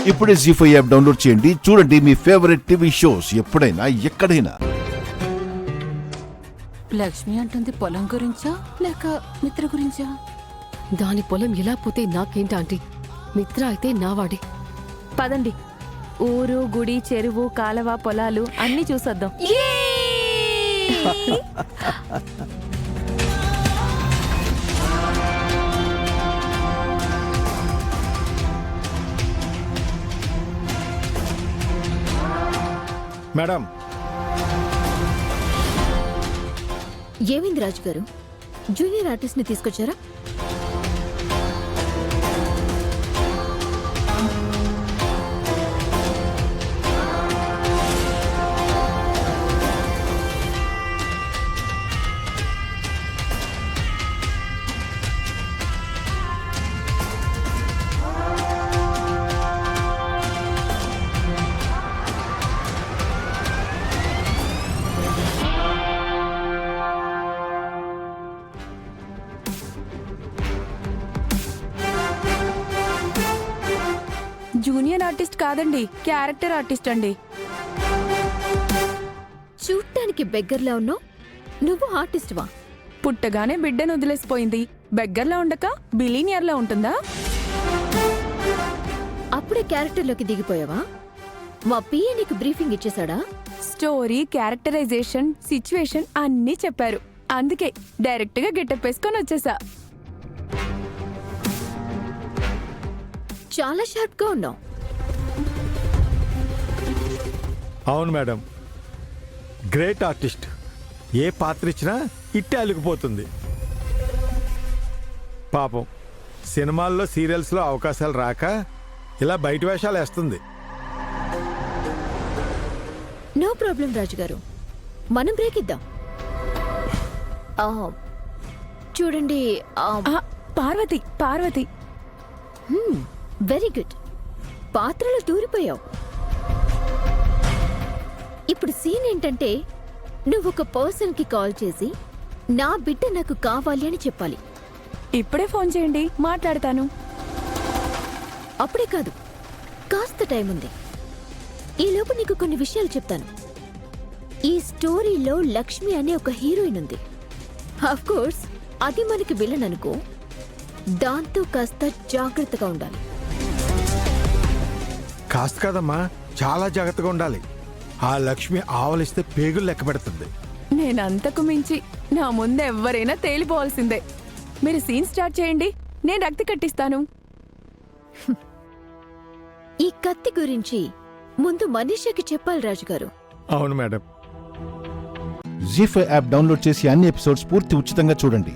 ఇప్పుడే జీ5 app download చేయండి. చూడండి మీ ఫేవరెట్ టీవీ షోస్ ఎప్పుడైనా ఎక్కడైనా. లక్ష్మి అంటుంది పొలం గురించా లేక మిత్ర గురించా? దాని పొలం ఎలా పోతే నాకేంటి ఆంటీ, మిత్ర అయితే నావాడే. పదండి, ఊరు గుడి చెరువు కాలవ పొలాలు అన్నీ చూసొద్దాం. మేడం, ఏమైంది రాజు గారు? జూనియర్ ఆర్టిస్ట్ ని తీసుకొచ్చారా? జూనియర్ ఆర్టిస్ట్ కాదండి, క్యారెక్టర్ ఆర్టిస్ట్ అండి. చూడటానికి బెగ్గర్లా ఉన్నావు, నువ్వు ఆర్టిస్ట్ వా? పుట్టగానే బిడ్డను వదిలేసిపోయింది, బెగ్గర్లా ఉండక బిలీనియర్లా ఉంటుందా? అప్పుడే క్యారెక్టర్లోకి దిగిపోయావా? మా పిఏ నీకు బ్రీఫింగ్ ఇచ్చేశాడా? స్టోరీ, క్యారెక్టరైజేషన్, సిచ్యువేషన్ అన్నీ చెప్పారు. అందుకే డైరెక్ట్ గా గెటప్ వేసుకొని వచ్చేసా. చాలా షార్ప్ గా ఉన్నావు. అవును మేడం, గ్రేట్ ఆర్టిస్ట్. ఏ పాత్ర ఇచ్చినా ఇట్టే అలిగిపోతుంది. పాపం సినిమాల్లో సీరియల్స్లో అవకాశాలు రాక ఇలా బయట వేషాలు వేస్తుంది. నో ప్రాబ్లం రాజు గారు, మనం బ్రేక్ ఇద్దాం. చూడండి, పార్వతి పార్వతి వెరీ గుడ్. పాత్రలో దూరిపోయావు. ఇప్పుడు సీన్ ఏంటంటే, నువ్వు ఒక పర్సన్ కి కాల్ చేసి నా బిడ్డ నాకు కావాలి అని చెప్పాలి. ఇప్పుడే ఫోన్ చేయండి, మాట్లాడతాను. అప్పుడే కాదు, కాస్త టైం ఉంది. ఈలోపు నీకు కొన్ని విషయాలు చెప్తాను. ఈ స్టోరీలో లక్ష్మి అనే ఒక హీరోయిన్ ఉంది. ఆఫ్ కోర్స్ అది మనకి విలన్ అనుకో, దాంతో కాస్త జాగ్రత్తగా ఉండాలి. కాస్త కదమ్మా, చాలా జాగ్రత్తగా ఉండాలి. ఆ లక్ష్మి ఆవలిస్తే పేగులు లెక్క పెడుతుంది. నేనంతకు మించి నా ముందు ఎవరైనా తేలిపోవాల్సిందే. మీరు సీన్ స్టార్ట్ చేయండి, నేను రక్తి కట్టిస్తాను. ఈ కత్తి గురించి ముందు మనీషాకి చెప్పాలి రాజుగారు. అవును మేడం. జీ5 యాప్ డౌన్లోడ్ చేసి అన్ని ఎపిసోడ్స్ పూర్తి ఉచితంగా చూడండి.